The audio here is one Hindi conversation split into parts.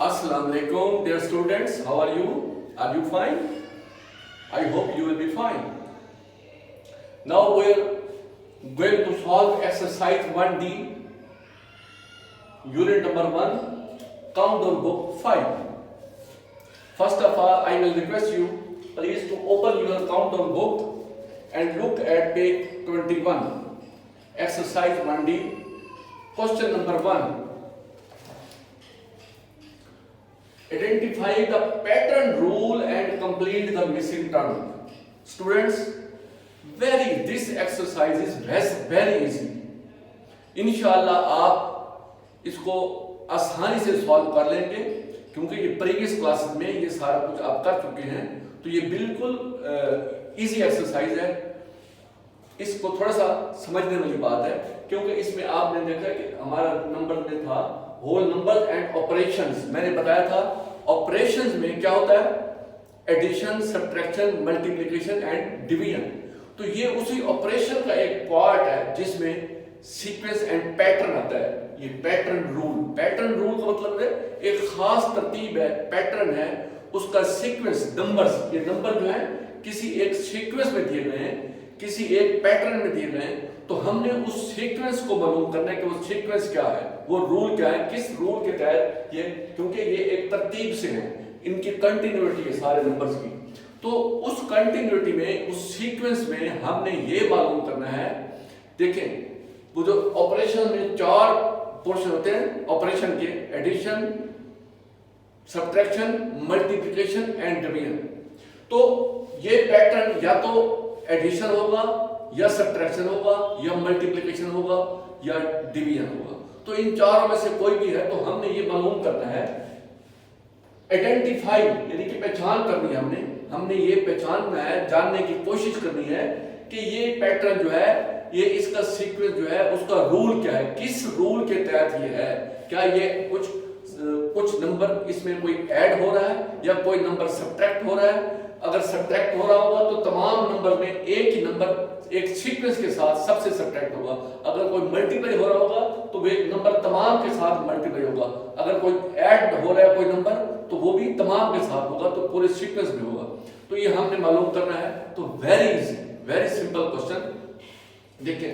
Assalamu alaikum, dear students. How are you? Are you fine? I hope you will be fine. Now we're going to solve exercise 1D, unit number 1, countdown book 5. First of all, I will request you please to open your countdown book and look at page 21. Exercise 1D, question number 1. Identify the pattern rule and complete the missing term. Students, this exercise is very easy. इंशाल्लाह आप इसको आसानी से सॉल्व कर लेंगे क्योंकि ये प्रीवियस क्लासेस में ये सारा कुछ आप कर चुके हैं, तो ये बिल्कुल इजी एक्सरसाइज है. इसको थोड़ा सा समझने वाली बात है क्योंकि इसमें आपने देखा कि हमारा नंबर में था होल नंबर एंड ऑपरेशंस. मैंने बताया था ऑपरेशंस में क्या होता है, addition, subtraction, multiplication and division. तो ये उसी ऑपरेशन का एक पार्ट है जिसमें सीक्वेंस एंड पैटर्न आता है. ये पैटर्न रूल का मतलब है एक खास तरतीब है, पैटर्न है, उसका सीक्वेंस नंबर्स. ये नंबर जो है किसी एक सीक्वेंस में दिए गए हैं, किसी एक पैटर्न में दिए गए हैं, तो हमने उस सीक्वेंस को मालूम करना है कि वो सीक्वेंस क्या है, वो रूल क्या है, किस रूल के तहत ये, क्योंकि ये एक तरतीब से है, इनकी कंटिन्यूटी है सारे नंबर्स की. तो उस कंटिन्यूटी में, उस सीक्वेंस में हमने ये मालूम करना है. देखें, वो जो ऑपरेशन में 4 पोर्शन होते हैं ऑपरेशन के, addition, subtraction, multiplication and division. तो ये पैटर्न या तो एडिशन होगा या सब्ट्रैक्शन होगा या मल्टीप्लिकेशन होगा या डिवीजन होगा. तो इन चारों में से कोई भी है, तो हमने ये मालूम करना है, आइडेंटिफाई यानी कि पहचान करनी है. हमने ये पहचानना है, जानने की कोशिश करनी है कि ये पैटर्न जो है, ये इसका सीक्वेंस जो है, उसका रूल क्या है, किस रूल के तहत ये है. क्या ये कुछ नंबर इसमें कोई ऐड हो रहा है या कोई नंबर सब्ट्रैक्ट हो रहा है. अगर सब्ट्रैक्ट हो रहा होगा तो तमाम नंबर में एक ही नंबर एक सीक्वेंस के साथ सबसे सब्ट्रैक्ट होगा. अगर कोई मल्टीप्लाई हो रहा होगा तो वे नंबर तमाम के साथ मल्टीप्लाई होगा. अगर कोई ऐड हो रहा है कोई नंबर तो वो भी तमाम के साथ होगा, तो पूरे सीक्वेंस में होगा. तो ये हमने मालूम करना है. तो वेरी सिंपल क्वेश्चन. देखिए,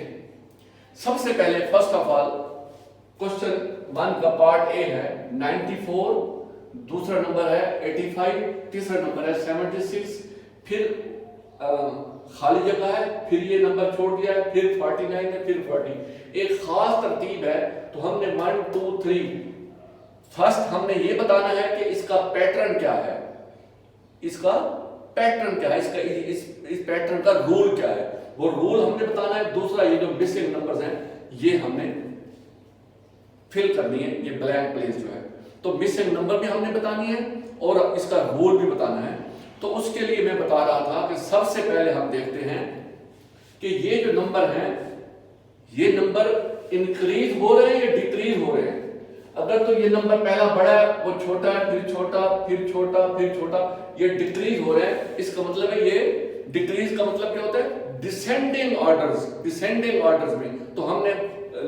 सबसे पहले फर्स्ट ऑफ ऑल क्वेश्चन 1 का पार्ट ए है 94, दूसरा नंबर है 85, तीसरा नंबर है 76, फिर खाली जगह है, फिर ये नंबर छोड़ दिया है, फिर 49 है, फिर 40. एक खास तरतीब है. तो हमने 1 2 3 फर्स्ट हमने ये बताना है कि इसका पैटर्न क्या है, इसका पैटर्न क्या है, इसका इस पैटर्न का रूल क्या है, वो रूल हमने बताना है. दूसरा ये जो मिसिंग नंबर्स हैं ये हमने फिल करनी है, ये ब्लैंक प्लेस जो है. तो मिसिंग नंबर भी हमने बतानी है और इसका रूल भी बताना है. तो उसके लिए मैं बता रहा था कि सबसे पहले हम देखते हैं कि ये जो नंबर हैं, ये नंबर इंक्रीज हो रहे हैं या डिक्रीज हो रहे हैं. अगर तो ये नंबर पहला बड़ा है, वो छोटा है, फिर छोटा, फिर छोटा, फिर छोटा, ये डिक्रीज हो रहे हैं. इसका मतलब है ये डिक्रीज का मतलब क्या होता है, डिसेंडिंग ऑर्डर्स में. तो हमने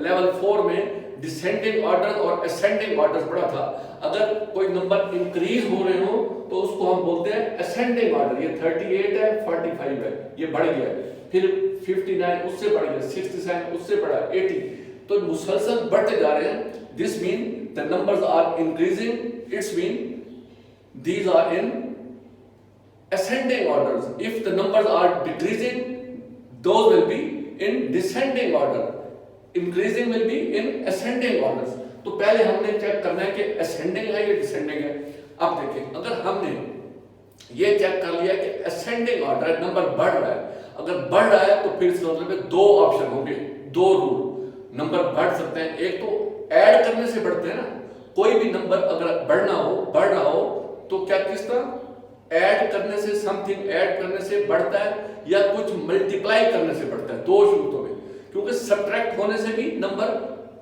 लेवल 4 में डिसेंडिंग ऑर्डर और असेंडिंग ऑर्डर पढ़ा था. अगर कोई नंबर इंक्रीज हो रहे हो तो उसको हम बोलते हैं असेंडिंग ऑर्डर. ये 38 है, 45 है, ये बढ़ गया, फिर 59 उससे बढ़ गया, 67 उससे बढ़ा, 80, तो मुसलसल बढ़ते जा रहे हैं. This mean the numbers are increasing, it's mean these are in ascending orders. If the numbers are decreasing, those will be in descending order. Increasing will be in ascending orders. तो पहले हमने चेक करना है कि ascending है या descending है. अब देखें, अगर हमने ये चेक कर लिया कि ascending order नंबर बढ़ रहा है, अगर बढ़ रहा है तो फिर इसका मतलब 2 ऑप्शन होंगे, 2 रूल. नंबर बढ़ सकते हैं, एक तो ऐड करने से बढ़ते हैं ना. कोई भी नंबर अगर बढ़ रहा हो तो क्या किस तरह ऐड करने से, समथिंग ऐड करने से बढ़ता है या कुछ मल्टीप्लाई करने से बढ़ता है. 2 सूत्रों में, क्योंकि सब्ट्रैक्ट होने से भी नंबर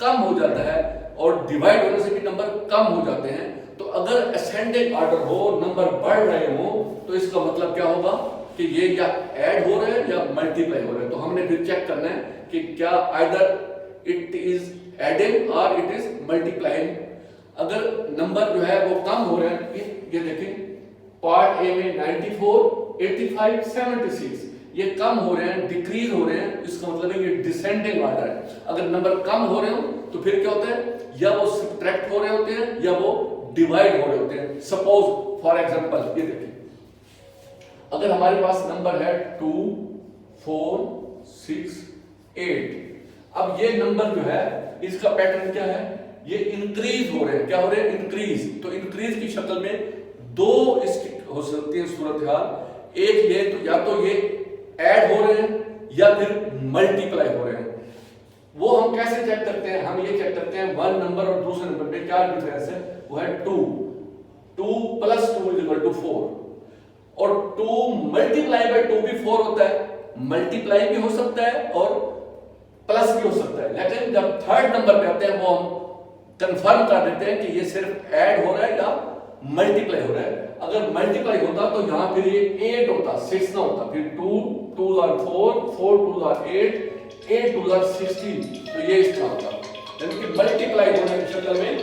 कम हो जाता है और डिवाइड होने से भी नंबर कम हो जाते हैं. तो अगर असेंडिंग ऑर्डर हो, नंबर बढ़ रहे हो, तो इसका मतलब क्या होगा कि ये या ऐड हो रहे हैं या मल्टीप्लाई हो रहे हैं. तो हमने फिर चेक करना है कि क्या आइदर इट इज एडिंग और इट इज मल्टीप्लाइंग. अगर नंबर जो है वो कम हो रहे हैं, ये देखें पार्ट ए में 94, 85, 76 ये कम हो रहे हैं, डिक्रीज हो रहे हैं, इसका मतलब है ये डिसेंडिंग ऑर्डर है। अगर नंबर कम हो रहे हो तो फिर क्या होता है, या वो सब्ट्रैक्ट हो रहे होते हैं या वो डिवाइड हो रहे होते हैं। सपोज फॉर एग्जांपल ये देखिए, अगर हमारे पास नंबर है 2, 4, 6, 8, अब ये नंबर जो है इसका पैटर्न क्या है, ये इंक्रीज हो रहे हैं। क्या हो रहे हैं, इंक्रीज। तो इंक्रीज की शक्ल में दो इसकी हो सकती है सूरत हाल, एक ये तो या तो ये ऐड हो रहे हैं या फिर मल्टीप्लाई हो रहे हैं। वो हम कैसे चेक करते हैं, हम ये चेक करते हैं वन नंबर और दूसरे नंबर में क्या डिफरेंस है, वो है 2 प्लस 2 इज इक्वल टू 4, और 2 मल्टीप्लाई बाय 2 भी 4 होता है, मल्टीप्लाई भी हो सकता है और प्लस भी हो सकता है। लेकिन जब थर्ड नंबर पे आते हैं वो हम कंफर्म कर देते हैं कि ये सिर्फ ऐड हो रहा है या मल्टीप्लाई हो रहा है। अगर मल्टीप्लाई होता तो यहां फिर ये 8 होता, 6 ना होता, फिर 2 2 आर 4, 4 2 आर 8, 8 2 आर 16, तो ये इस तरह होता। यानी कि मल्टीप्लाई होने की शक्ल में,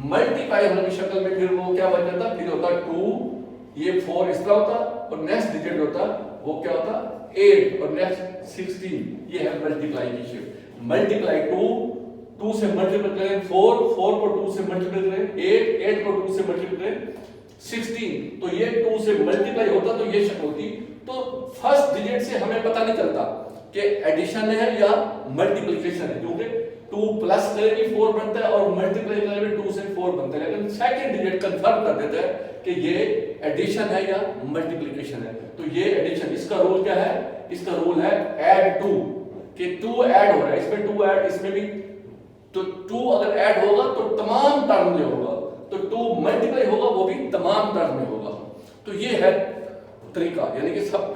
मल्टीप्लाई होने की शक्ल में फिर वो क्या बन जाता, फिर होता 2, ये 4 इस तरह होता, और नेक्स्ट डिजिट होता वो क्या होता 8, और नेक्स्ट 16, ये है मल्टीप्लाई की शेप। मल्टीप्लाई 2 से मल्टीप्लाई करें 4 को 2 से मल्टीप्लाई करें 8 को 2 से मल्टीप्लाई करें 16, तो ये 2 से मल्टीप्लाई होता तो ये शक्ल होती। तो फर्स्ट डिजिट से हमें पता नहीं चलता कि एडिशन है या मल्टीप्लिकेशन है, क्योंकि 2 प्लस करें भी 4 बनता है और मल्टीप्लाई करें भी 2 से 4 बनता है, लेकिन सेकंड डिजिट कंफर्म कर देता है कि ये एडिशन है या मल्टीप्लिकेशन है। तो ये एडिशन, इसका रूल क्या है, इसका रूल है ऐड 2, कि 2 ऐड हो रहा है, इसमें 2 ऐड, इसमें भी, तो 2 अगर ऐड होगा तो तमाम टर्म में होगा, तो 2 मल्टीप्लाई होगा वो भी तमाम टर्म में होगा। तो ये है तरीका, यानी कि सब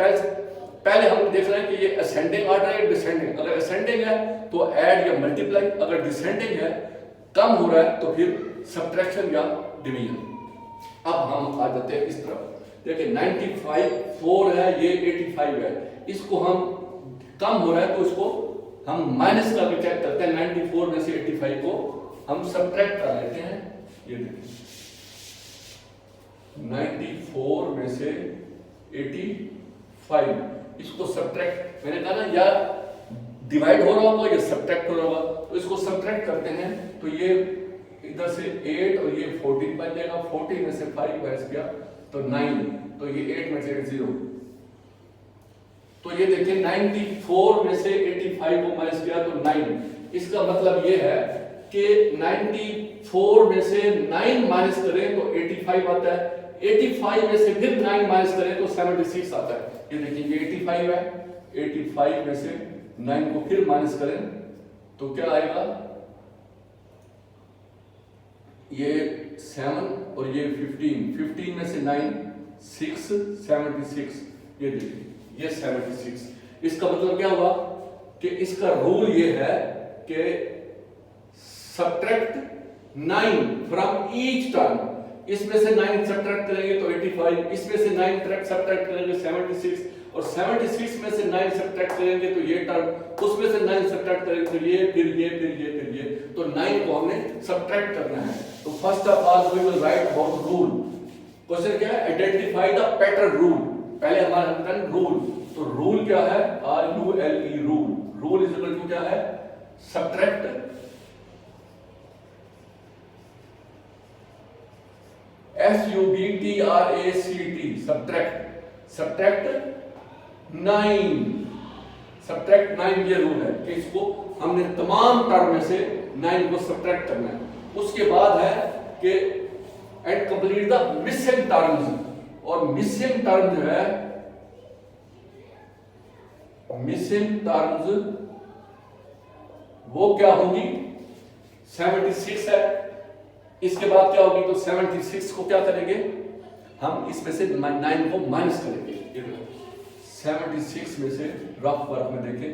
पहले हम देख रहे हैं कि ये असेंडिंग ऑर्डर है डिसेंडिंग। अगर असेंडिंग है तो ऐड या मल्टीप्लाई, अगर डिसेंडिंग है कम हो रहा है तो फिर सब्ट्रैक्शन या डिवीजन। अब हम आ जाते हैं इस तरफ, देखिए 95 4 है, ये 85 है, इसको हम कम हो रहा है तो इसको हम माइनस करके चेक करते हैं। 94 में से 85 को हम सब्ट्रैक्ट कर लेते हैं, ये देखिए 94 में से 85, इसको सब्ट्रैक्ट, मैंने कहा ना या डिवाइड हो रहा होगा या सब्ट्रैक्ट हो रहा होगा, तो इसको सब्ट्रैक्ट करते हैं तो ये इधर से 8 और ये 14 बन जाएगा, 14 में से 5 माइनस किया तो 9, तो ये 8 में से 8 0, तो ये देखिए 94 में से 85 को माइनस किया तो 9। इसका मतलब ये है कि 94 में से 9 माइनस करें तो 85 आता है, 85 में से फिर 9 माइनस करें तो 76 आता है। ये देखिए ये 85 है, 85 में से 9 को फिर माइनस करें तो क्या आएगा, ये 7 और ये 15 में से 9 6 76, ये देखिए ये 76। इसका मतलब क्या हुआ कि इसका रूल ये है कि सब्ट्रैक्ट 9 फ्रॉम ईच टर्म, इसमें से 9 सब्ट्रैक्ट करेंगे तो 85, इसमें से 9 सब्ट्रैक्ट करेंगे 76, और 76 में से 9 सब्ट्रैक्ट करेंगे तो ये टर्म, उसमें से 9 सब्ट्रैक्ट करेंगे तो ये, फिर ये, फिर ये, फिर ये, तो 9 को हमने सब्ट्रैक्ट करना है। तो first of all we will write about rule. Question क्या है, आइडेंटिफाई द पैटर्न रूल। पहले हमारा हमने रूल, तो रूल क्या है, RULE rule. Rule is equal to क्या है, सब्ट्रैक्ट SUBTRACT, सब्ट्रैक्ट 9, सब्ट्रैक्ट 9, ये रूल है कि इसको हमने तमाम टर्म में से 9 को सब्ट्रैक्ट करना है। उसके बाद है कि and complete the missing terms, और मिसिंग टर्म जो है, मिसिंग टर्म्स वो क्या होगी, 76 है, इसके बाद क्या होगी, तो 76 को क्या करेंगे हम, इसमें से 9 को माइनस करेंगे। 76 में से रफ वर्क में देखें,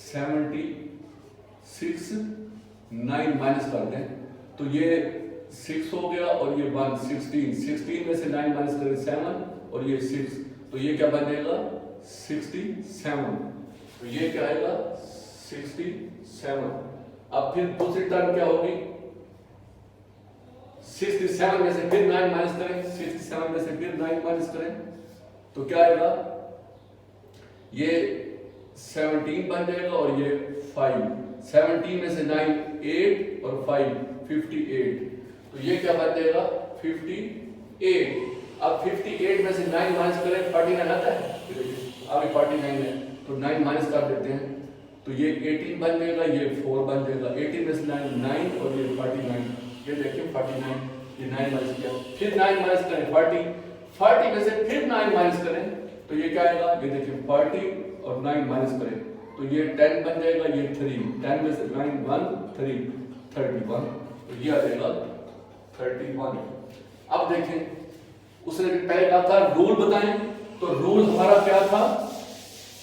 76 9 माइनस कर दें तो ये 6 हो गया, और ये 1 16 में से 9 माइनस करें 7, और ये 6, तो ये क्या बनेगा 67, तो ये क्या आएगा 67, अब फिर दूसरी टर्म क्या होगी, 67 में से फिर 9 माइनस करें, 67 में से फिर 9 माइनस करें तो क्या आएगा, ये 17 बन जाएगा और ये 5, 17 में से 9 8 और 5 58, तो ये क्या बन जाएगा 58। अब 58 में से 9 माइनस करें 49 आता है, अभी 49 है तो 9 माइनस कर देते हैं तो ये 18 बन जाएगा, ये 4 बन जाएगा, 18 में से 9 और ये 49, ये देखिए 49, ये 9 माइनस किया, फिर 9 माइनस करें 40 में से फिर 9 माइनस करें तो ये क्या आएगा, ये देखिए 40 और 9 माइनस करें तो ये 10 बन जाएगा, ये 3, 10 में से 9 1 3 31, तो ये आ जाएगा 31। अब देखें उसने पहले कहा था रूल बताएं, तो रूल हमारा क्या था,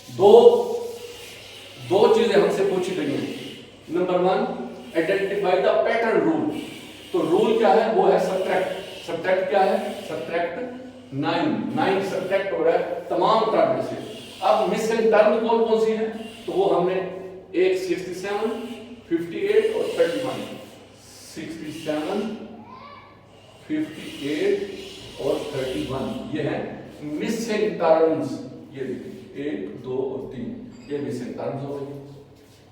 दो चीजें हमसे पूछी गई हैं। Number 1 identify the pattern rule, तो रूल क्या है, वो है सब्ट्रैक्ट। सब्ट्रैक्ट क्या है, सब्ट्रैक्ट 9 सब्ट्रैक्ट हो रहा है तमाम टर्म में से। अब मिसिंग टर्म कौन कौन सी है, तो वो हमने एक 67 58 और 31, 67 58 और 31 ये है मिसिंग टर्म्स, ये देखिए 1 2 और 3 ये मिसिंग टर्म्स हो गई।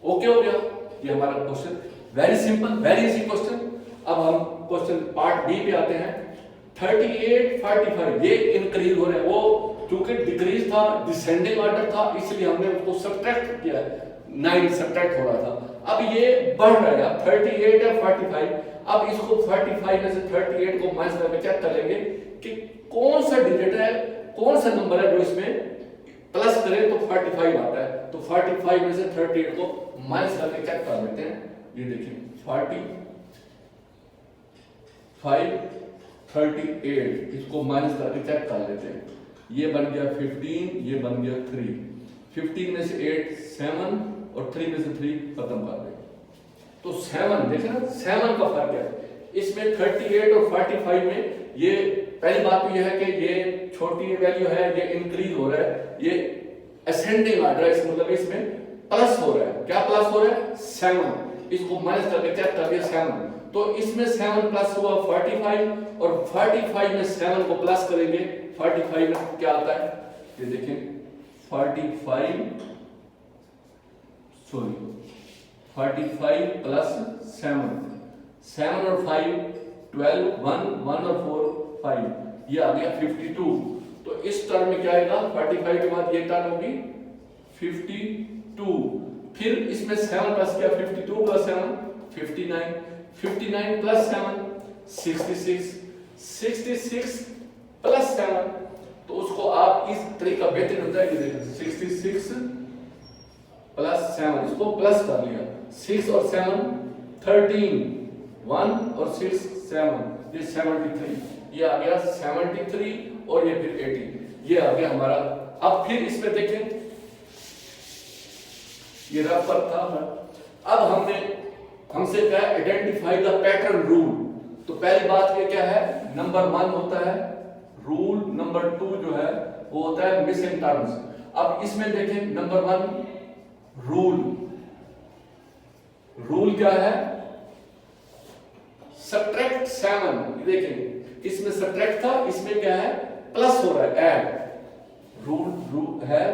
ओके हो गया, ये हमारा question very simple very easy question. अब हम क्वेश्चन पार्ट बी पे आते हैं। 38 45 ये इंक्रीज हो रहा है, वो क्योंकि डिक्रीज था डिसेंडिंग ऑर्डर था इसलिए हमने उसको सब्ट्रैक्ट किया, 9 सब्ट्रैक्ट हो रहा था। अब ये बढ़ रहा है 38 है 45, अब इसको 45 में से 38 को माइनस करके चेक करेंगे कि कौन सा डिजिट है, कौन सा नंबर है जो इसमें प्लस करें तो 45 आता है। तो 45 में से 38 को माइनस करके चेक कर लेते हैं। ये देखिए 45 38 इसको माइनस करके चेक कर लेते हैं। ये बन गया 15, ये बन गया 3, 15 में से 8 7 और 3 में से 3 खत्म कर दें तो 7, देखें ना 7 का फर्क है इसमें 38 और 45 में। ये पहली बात तो यह है कि ये छोटी वैल्यू है, ये इंक्रीज हो रहा है, ये असेंडिंग ऑर्डर है, इसका मतलब इसमें प्लस हो रहा है। क्या प्लस हो रहा है 7, इसको माइनस करके चेक कर दिया 7, तो इसमें 7 प्लस हुआ 45 और 45 में 7 को प्लस करेंगे 45 में क्या आता है, ये देखें 45 प्लस 7 और 5 12 1 और 4 5, ये आ गया 52। तो इस टर्म में क्या आएगा 45 के बाद ये टर्म होगी 52, फिर इसमें 7 प्लस किया 52 प्लस 7 59, 59 प्लस 7 66, 66 प्लस 7, तो उसको आप इस तरीका बेहतर होता है कि देखिए 66 प्लस 7 इसको प्लस कर लिया, 6 और 7 13, 1 और 6 7, ये 73, ये आ गया 73 और ये फिर 80, ये आ गया हमारा। अब फिर इसमें देखें ये रफ पर था। अब हमसे क्या है आइडेंटिफाई द पैटर्न रूल, तो पहली बात ये क्या है नंबर 1 होता है रूल, नंबर 2 जो है वो होता है मिसिंग टर्म्स। अब इसमें देखें नंबर 1 रूल क्या है सब्ट्रैक्ट 7, देखें इसमें सब्ट्रैक्ट था, इसमें क्या है प्लस हो रहा है ऐड, रूल है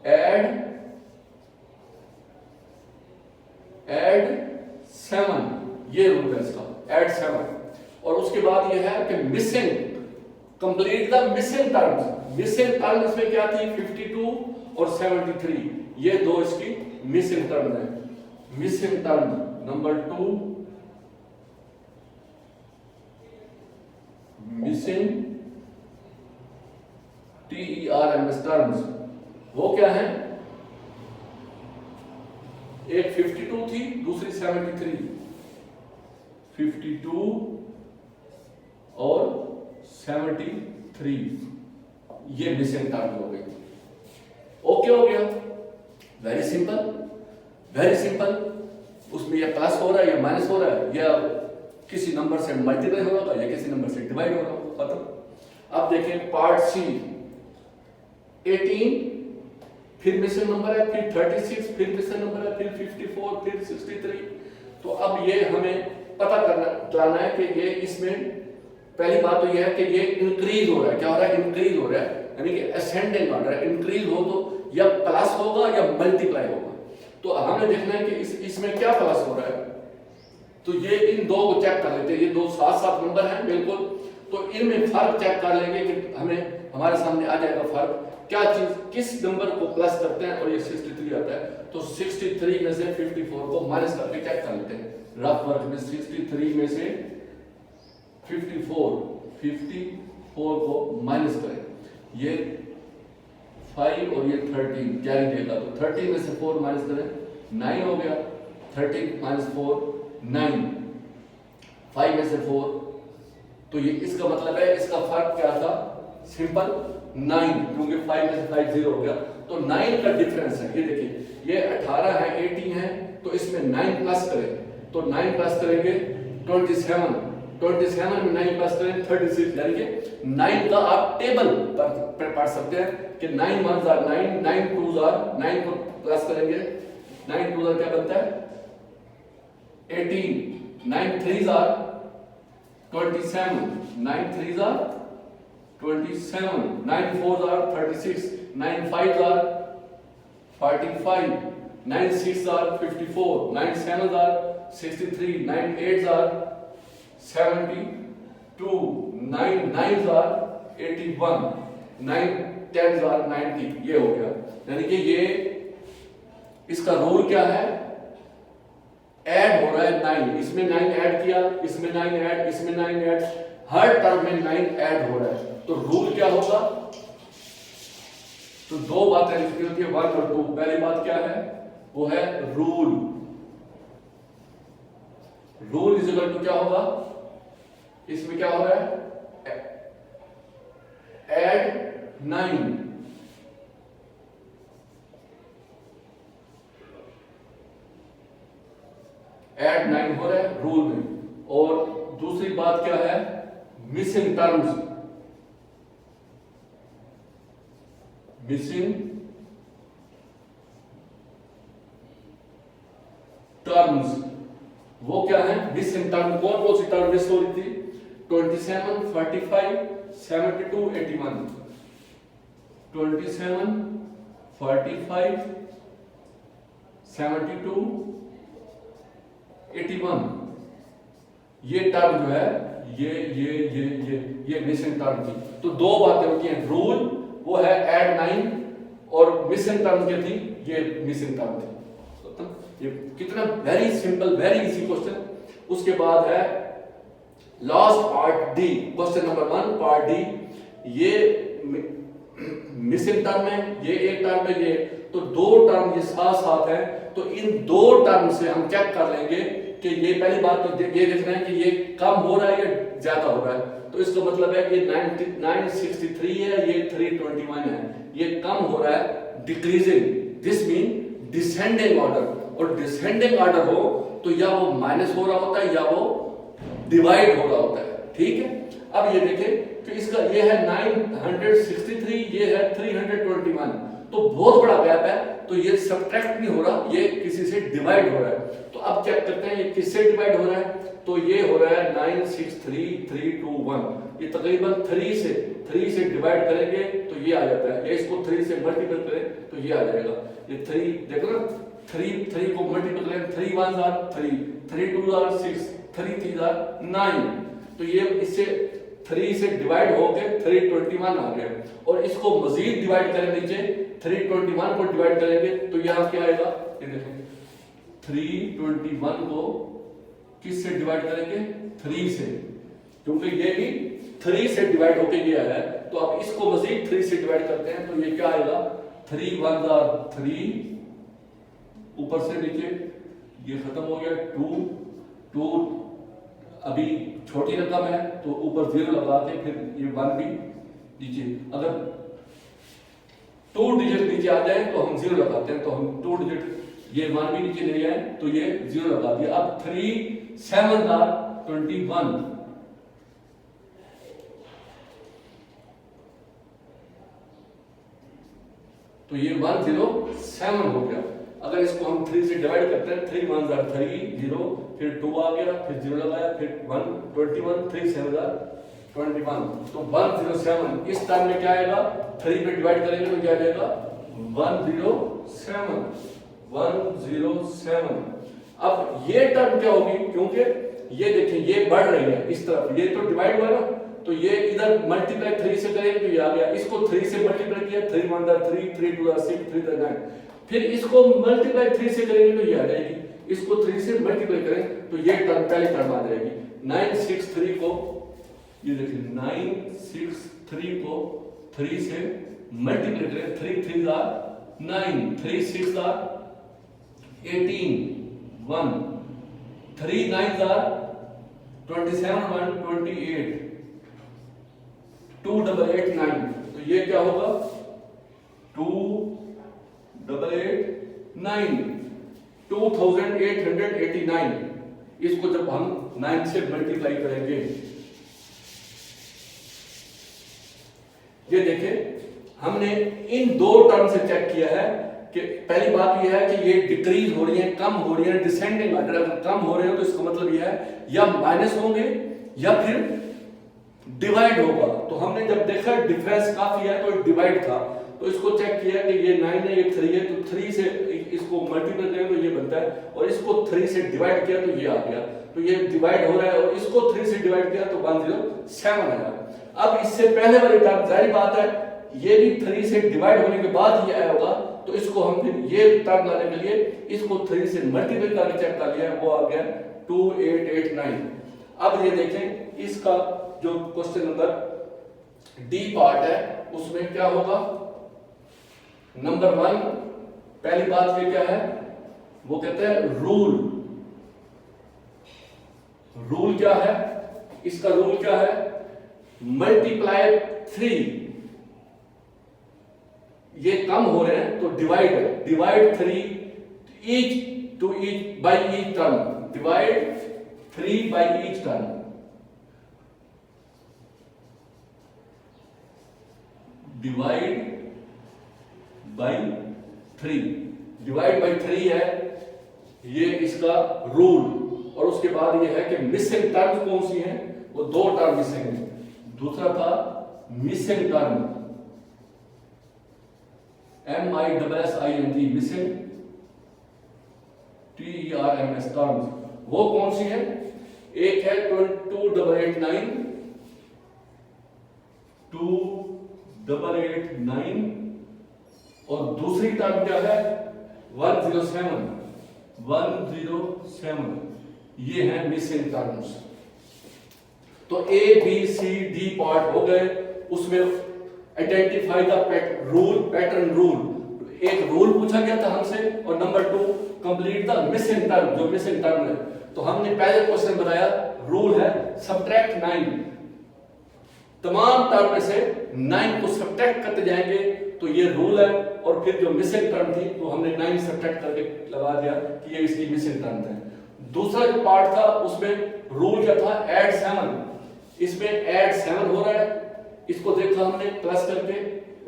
ऐड 7, ये रूल है इसका ऐड 7। और उसके बाद ये है कि missing complete the missing terms. Missing term इसमें क्या थी 52 और 73, ये दो इसकी मिसिंग टर्म है। Missing term number 2 missing TERMS terms, वो क्या है एक 52 थी दूसरी 73, 52 और 73 ये मिसिंग टर्म हो गई। ओके हो गया, वेरी सिंपल। उसमें ये प्लस हो रहा है या माइनस हो रहा है या किसी नंबर से मल्टीप्लाई हो रहा है या किसी नंबर से डिवाइड हो रहा है, खत्म। अब देखें पार्ट सी 18 फिर मिसिंग नंबर है, फिर 36, फिर मिसिंग नंबर है, फिर 54, फिर 63। तो अब ये हमें पता करना है कि ये इसमें पहली बात तो ये है कि ये इंक्रीज हो रहा है। क्या हो रहा है? इंक्रीज हो रहा है, यानी कि असेंडिंग ऑर्डर है। इंक्रीज हो तो या प्लस होगा या मल्टीप्लाई होगा। तो हमें देखना है कि इसमें क्या प्लस हो रहा है। तो ये इन दो को चेक कर लेते हैं। ये दो साथ साथ नंबर हैं बिल्कुल, तो इनमें फर्क चेक कर लेंगे कि हमारे सामने आ जाएगा फर्क, क्या चीज किस नंबर को प्लस करते हैं और ये 63 आता है। तो 63 में से 54 को माइनस करके चेक कर लेते हैं। रफ वर्क में 63 में से 54 को माइनस करें, ये 5 और ये 13 कैरी देगा। तो 13 में से 4 माइनस करें 9 हो गया। 13 माइनस 4 9, 5 में से 4, तो ये इसका मतलब है इसका फर्क क्या था? सिंपल 9, क्योंकि 5 में से 5 0 हो गया। तो 9 का डिफरेंस है। ये देखिए, ये 18 है, 18 है, तो इसमें 9 प्लस करें, तो 9 प्लस करेंगे 27, 27 में 9 प्लस करें 36, यानी कि 9 का आप टेबल पर पढ़ सकते हैं कि 9 1s are 9, 9 2s are 9 को प्लस करेंगे, 9 2s क्या बनता है 18, 9 3s are 27, 9 3s are 27, 9 4s are 36, 9 5s are 45, 9 6s are 54, 9 7s are 63, 9 8s are 72, 9 9s are 81, 9 10s are 90। ये हो गया, यानी कि ये इसका रूल क्या है? ऐड हो रहा है 9, इसमें 9 ऐड किया, इसमें 9 ऐड, इसमें 9 ऐड, हर टर्म में 9 ऐड हो रहा है। तो रूल क्या होगा? तो दो बातें लिखनी होती है, 1 और 2। पहली बात क्या है? वो है rule. Rule is equal to क्या होगा? इसमें क्या हो रहा है? ऐड 9, ऐड 9 हो रहा है रूल में। और दूसरी बात क्या है? मिसिंग टर्म्स, मिसिंग टर्म्स वो क्या है? मिसिंग टर्म कौन कौन सी टर्म मिस हो रही थी? 27, 45, 72, 81, 27, 45, 72, 81। ये टर्म जो है ये मिसिंग टर्म थी। तो दो बातें होती हैं, रूल वो है ऐड 9 और मिसिंग टर्म क्या थी? ये मिसिंग टर्म थी। तो ये कितना very simple, very easy question. उसके बाद है last part D, question number 1 part D. ये मिसिंग टर्म है, ये एक टर्म है, ये तो दो टर्म ये साथ साथ है। तो इन दो टर्म से हम चेक कर लेंगे कि ये पहली बात तो ये देखना है कि ये कम हो रहा है या ज्यादा हो रहा है। तो इसका मतलब है कि 963 है, ये 321 है, ये कम हो रहा है, decreasing, this mean descending order. और डिसेंडिंग ऑर्डर हो तो या वो माइनस हो रहा होता है या वो डिवाइड हो रहा होता है। ठीक है, अब ये देखें तो इसका ये है 963, ये है 321, तो बहुत बड़ा गैप है। तो ये सब्ट्रैक्ट नहीं हो रहा, ये किसी से डिवाइड हो रहा है। तो अब चेक करते हैं ये किससे डिवाइड हो रहा है। तो ये हो रहा है 963321, ये तकरीबन 3 से डिवाइड करेंगे तो ये आ जाता है। ये इसको 3 से मल्टीपल करें तो ये आ जाएगा। ये 3 देखो ना, 3 को मल्टीपल करें, 3 1s are 3, 3 2s are 6, 3 3s are 9। तो ये इससे 3 से डिवाइड होकर 321 आ गया। और इसको मजीद डिवाइड करें, नीचे 321 को डिवाइड करेंगे तो यहां क्या आएगा? ये देखें, 321 को किस से डिवाइड करेंगे? 3 से, क्योंकि ये भी 3 से डिवाइड होके ये आया है। तो अब इसको मजीद 3 से डिवाइड करते हैं तो ये क्या आएगा? 3 1s are 3, ऊपर से नीचे ये खत्म हो गया, 2 अभी छोटी रकम है तो ऊपर 0 लगा के फिर ये 1 भी नीचे। अगर 2 डिजिट नीचे आ जाए तो हम 0 लगाते हैं, तो हम 2 डिजिट ये 1 भी नीचे ले आए तो ये 0 लगा दिया। अब 3 7s are 21, तो ये 107 हो गया। अगर इसको हम 3 से डिवाइड करते हैं, 3 1 जार 3 0, फिर 2 आ गया, फिर 0 लगाया, फिर 1 21, 3 7 जार 21, तो 107। इस टर्म में क्या आएगा, 3 पे डिवाइड करेंगे तो क्या जाएगा 107, 107। अब ये टर्म क्या होगी, क्योंकि ये देखिए ये बढ़ रही है इस तरफ, ये तो डिवाइड हुआ ना, तो ये इधर मल्टीप्लाई 3 से करेंगे तो ये आ गया, इसको 3 से मल्टीप्लाई किया, 3 1 जार 3, 3 2 जार 6, 3 जार 9, फिर इसको मल्टीप्लाई 3 से करेंगे तो ये आ जाएगी, इसको 3 से मल्टीप्लाई करें तो ये टर्म पहली टर्म आ जाएगी। 963 को ये देखिए 963 को 3 से मल्टीप्लाई करें, 3 3 जार 9, 3 6 जार 18, 1 3 9 जार 27, 1 28, 2 8 8 9, तो ये क्या होगा 2 8 8 9, 2889। इसको जब हम 9 से मल्टीप्लाई करेंगे, ये देखें हमने इन दो टर्म से चेक किया है कि पहली बात यह है कि ये डिक्रीज हो रही है, कम हो रही है, डिसेंडिंग ऑर्डर। अगर कम हो रहे हो तो इसका मतलब यह है या माइनस होंगे या फिर डिवाइड होगा। तो हमने जब देखा डिफरेंस काफी है तो डिवाइड था, तो इसको चेक किया कि ये 9 है, ये 3 है, तो 3 से इसको मल्टीप्लाई करें तो ये बनता है, और इसको 3 से डिवाइड किया तो ये आ गया, तो ये डिवाइड हो रहा है, और इसको 3 से डिवाइड किया तो 107 आया। अब इससे पहले वाली टर्म जाहिर बात है ये भी 3 से डिवाइड होने के बाद ये आया होगा, तो इसको हम फिर ये टर्म लाने के लिए इसको 3 से मल्टीप्लाई करके चेक कर लिया, वो आ गया 2889। अब ये देखें इसका जो क्वेश्चन नंबर डी पार्ट है उसमें क्या होगा। नंबर 1 पहली बात ये क्या है, वो कहते हैं रूल। रूल क्या है, इसका रूल क्या है, मल्टीप्लाई 3, ये कम हो रहे हैं तो divide 3 each to each by each term, divide 3 by each term, divide by 3, divide by 3 है ये इसका रूल। और उसके बाद ये है कि मिसिंग टर्म्स कौन सी हैं, वो 2 टर्म मिसिंग है। दूसरा था missing term, MISSING, missing TERMS terms, वो कौन सी है, एक है 2889, 2889, और दूसरी टर्म क्या है 107, 107, ये है मिसिंग टर्म्स। तो A B C D part हो गए, उसमें आइडेंटिफाई द पैटर्न रूल, एक रूल पूछा गया था हमसे, और number 2 complete the missing term, जो मिसिंग टर्म है। तो हमने पहले क्वेश्चन बनाया, रूल है सब्ट्रैक्ट 9, तमाम टर्म में से 9 को सब्ट्रैक्ट करते जाएंगे, तो ये रूल है। और फिर जो मिसिंग टर्म थी तो हमने 9 सब्ट्रैक्ट करके लगा दिया कि ये इसकी मिसिंग टर्म है। दूसरा जो पार्ट था उसमें रूल क्या था, ऐड 7, इसमें ऐड 7 हो रहा है, इसको देखा हमने प्लस करके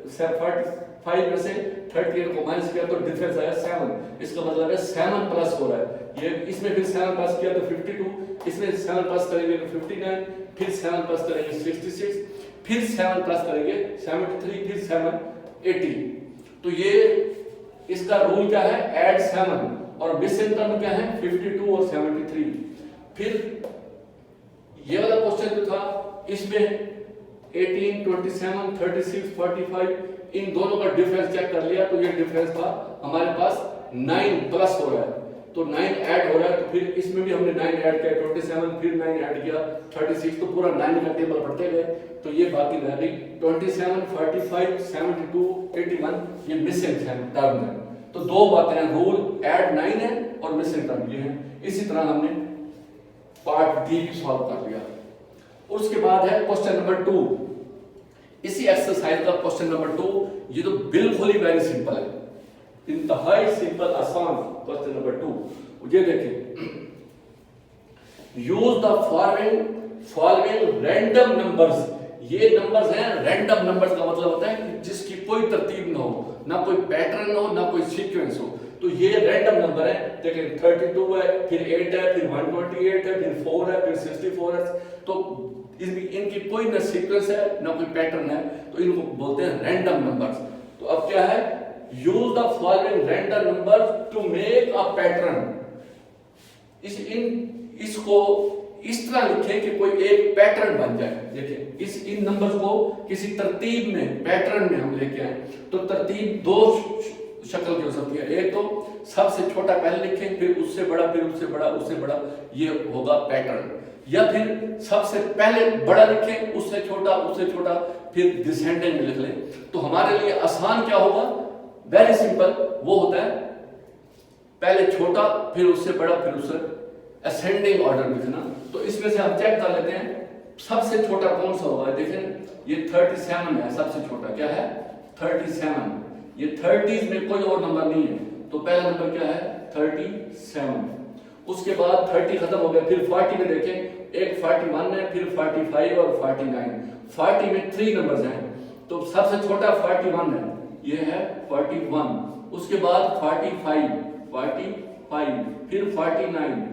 45 में से 38 को माइनस किया तो डिफरेंस आया 7, इसका मतलब है 7 प्लस हो रहा है। ये इसमें फिर 7 प्लस किया तो 52, इसमें 7 प्लस करेंगे तो 59, फिर 7 प्लस करेंगे 66, फिर 7 प्लस करेंगे 73, फिर 7 80। तो ये इसका रूल क्या है, ऐड 7, और मिसिंग टर्म क्या है 52 और 73। फिर ये वाला क्वेश्चन जो था इसमें 18, 27, 36, 45 इन दोनों का डिफरेंस चेक कर लिया, तो ये डिफरेंस था हमारे पास 9 प्लस हो रहा है, तो 9 ऐड हो रहा है, तो फिर इसमें भी हमने 9 ऐड किया, 27 फिर 9 ऐड किया 36, तो पूरा 9 का टेबल बढ़ते गए, तो ये बाकी रह गई 27, 45, 72, 81, ये मिसिंग टर्म है। तो 2 बातें हैं, रूल ऐड 9 है और मिसिंग टर्म ये है। इसी तरह हमने पार्ट डी भी सॉल्व कर लिया। उसके बाद है क्वेश्चन नंबर 2, इसी एक्सरसाइज का क्वेश्चन नंबर 2, ये तो बिल्कुल ही वेरी सिंपल है, इंतहाई सिंपल आसान क्वेश्चन नंबर 2। ये देखिए, use the following random numbers, ये नंबर्स हैं रैंडम नंबर्स, का मतलब होता है कि जिसकी कोई तरतीब ना हो, ना कोई पैटर्न हो, ना कोई सीक्वेंस हो। तो ये रैंडम नंबर है। देखिए 32 है, फिर 8 है, फिर 128 है, फिर 4 है, फिर 64 है। तो इनकी कोई ना सीक्वेंस है ना कोई पैटर्न है, तो इनको बोलते हैं रैंडम नंबर्स। तो अब क्या है, use the following random numbers to make a pattern. इसको इस तरह लिखें कि कोई एक पैटर्न बन जाए। देखिए इन नंबर्स को किसी तरतीब में, पैटर्न में हम लेके आए, तो तरतीब दो शक्ल की हो सकती है। एक तो सबसे छोटा पहले लिखें, फिर उससे बड़ा, फिर उससे बड़ा, उससे बड़ा, ये होगा पैटर्न। या फिर सबसे पहले बड़ा लिखें, उससे छोटा, फिर डिसेंडिंग में लिख लें। तो हमारे लिए आसान क्या होगा, वेरी सिंपल, वो होता है पहले छोटा, फिर उससे बड़ा, फिर उससे असेंडिंग ऑर्डर में लिखना। तो इसमें से हम चेक कर लेते हैं सबसे छोटा कौन सा होगा। देखें ये 37 है, सबसे छोटा क्या है 37। ये 30s में कोई और नंबर नहीं है, तो पहला नंबर क्या है 37। उसके बाद 30 खत्म हो गया, फिर 40 में देखें एक 41 है, फिर 45 और 49। 40 में 3 नंबर्स हैं, तो सबसे छोटा 41 है, ये है 41। उसके बाद 45, फिर 49,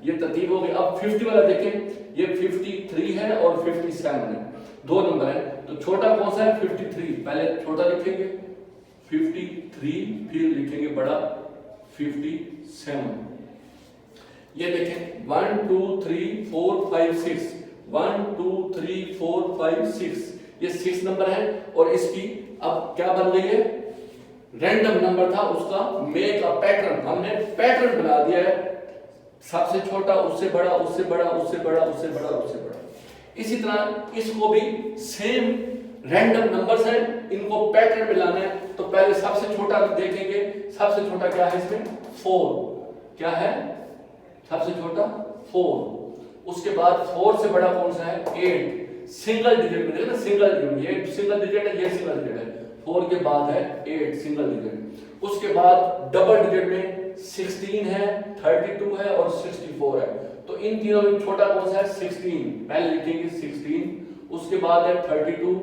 ये तरतीब हो गई। अब 50 वाला देखें, ये 53 है और 57 है, 2 नंबर है। तो छोटा कौन सा है 53, पहले छोटा लिखेंगे 53, फिर लिखेंगे बड़ा 57। ये देखें 1 2 3 4 5 6, 1 2 3 4 5 6, ये 6 नंबर है। और इसकी अब क्या बन गई है, रैंडम नंबर था उसका मेक अ पैटर्न, हमने पैटर्न बना दिया है। सबसे छोटा, उससे बड़ा, उससे बड़ा, उससे बड़ा, उससे बड़ा, उससे बड़ा। इसी तरह इसको भी सेम रैंडम नंबर्स हैं, इनको पैटर्न में लाना है। तो पहले सबसे छोटा देखेंगे, सबसे छोटा क्या है इसमें 4, क्या है सबसे छोटा 4। उसके बाद 4 से बड़ा कौन सा है 8, सिंगल डिजिट में देखना, सिंगल डिजिट, ये सिंगल डिजिट है, ये सिंगल डिजिट है। 4 के बाद है 8, सिंगल डिजिट। उसके बाद डबल डिजिट में 16 है, 32 है और 64 है। तो इन तीनों में छोटा कौन सा है 16, पहले लिखेंगे 16। उसके बाद है 32,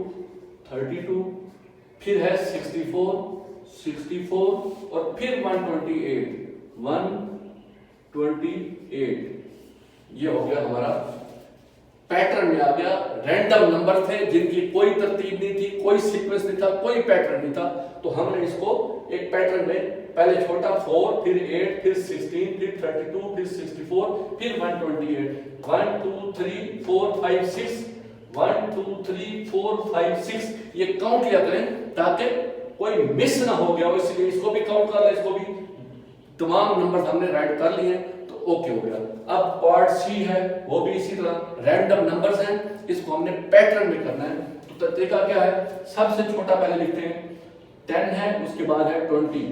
फिर है 64 और फिर 128। ये हो गया हमारा पैटर्न में आ गया। रैंडम नंबर थे जिनकी कोई तरतीब नहीं थी, कोई सीक्वेंस नहीं था, कोई पैटर्न नहीं था। तो हमने इसको एक पैटर्न में पहले छोटा 4, फिर 8, फिर 16, फिर 32, फिर 64, फिर 128, 1 2 3 4 5 6, 1 2 3 4 5 6, ये काउंट किया करें ताकि कोई मिस ना हो गया हो, इसलिए इसको भी काउंट कर ले, इसको भी। तमाम नंबर हमने राइट कर लिए, तो ओके हो गया। अब पार्ट सी है, वो भी इसी तरह रैंडम नंबर्स हैं, इसको हमने पैटर्न में करना है। तो तरीका क्या है, सबसे छोटा पहले लिखते हैं 10 है, उसके बाद है 20,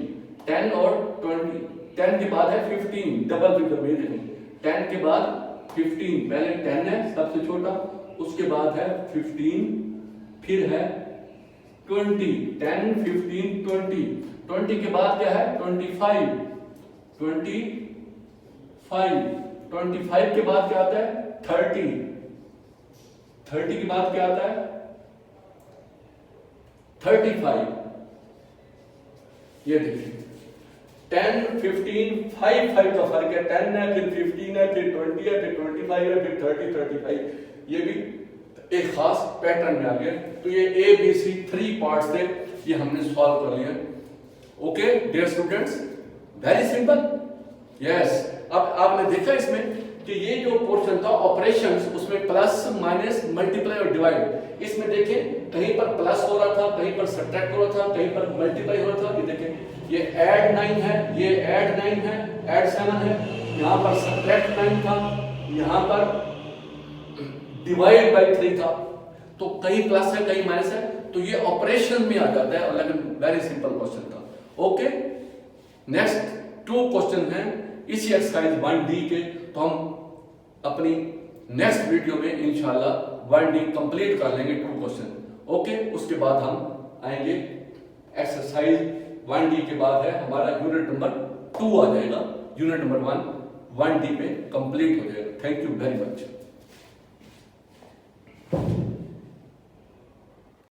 10 और 20, 10 के बाद है 15, डबल फिगर में देखें, 10 के बाद 15, पहले 10 है सबसे छोटा, उसके बाद है 15, फिर है 20, 10 15 20, 20 के बाद क्या है 25, 25 के बाद क्या आता है 30, 30 के बाद क्या आता है 35। ये देखिए 10 15 5 का फर्क है, 10 है, फिर 15 है, फिर 20 है, फिर 25 है, फिर 30 35। ये भी एक खास पैटर्न में आ गया। तो ये ABC 3 पार्ट्स थे, ये हमने सॉल्व कर लिया। Okay dear students, very simple. Yes, अब आपने देखा इसमें कि ये जो पोर्शन था ऑपरेशंस, उसमें प्लस माइनस मल्टीप्लाई और डिवाइड, इसमें देखें कहीं पर प्लस हो रहा था, कहीं पर सब्ट्रैक्ट हो रहा था, कहीं पर मल्टीप्लाई हो रहा था। ये देखें ये ऐड 9 है, ये ऐड 9 है, ऐड 7 है, यहाँ पर सब्ट्रैक्ट 9 था, यहाँ पर डिवाइड बाय 3 था। तो कहीं प्लस है कहीं माइनस है, तो ये ऑपरेशन में आ जाता है। लेकिन वेरी सिंपल क्वेश्चन था। ओके, नेक्स्ट 2 क्वेश्चन हैं इसी एक्सरसाइज 1D के। तो हम अपनी नेक्स्ट वीडियो में इंशाल्लाह 1D कंप्लीट कर लेंगे 2 क्वेश्चन। ओके, उसके बाद हम आएंगे एक्सरसाइज 1D के बाद है हमारा यूनिट नंबर 2 आ जाएगा। यूनिट नंबर 1 1D में कंप्लीट हो जाएगा। Thank you very much.